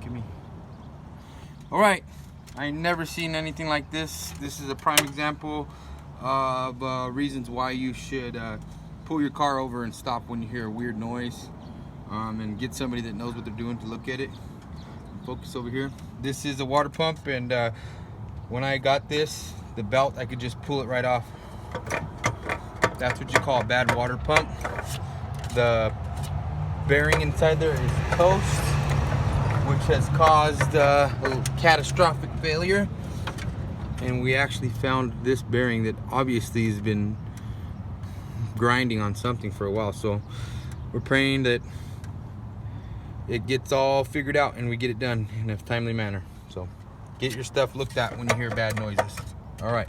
at me. All right, I ain't never seen anything like this. This is a prime example of reasons why you should pull your car over and stop when you hear a weird noise, and get somebody that knows what they're doing to look at it. Focus over here. This is a water pump, and when I got this, the belt, I could just pull it right off. That's what you call a bad water pump. The bearing inside there is toast, which has caused a catastrophic failure. And we actually found this bearing that obviously has been grinding on something for a while. So we're praying that it gets all figured out and we get it done in a timely manner. So get your stuff looked at when you hear bad noises. All right.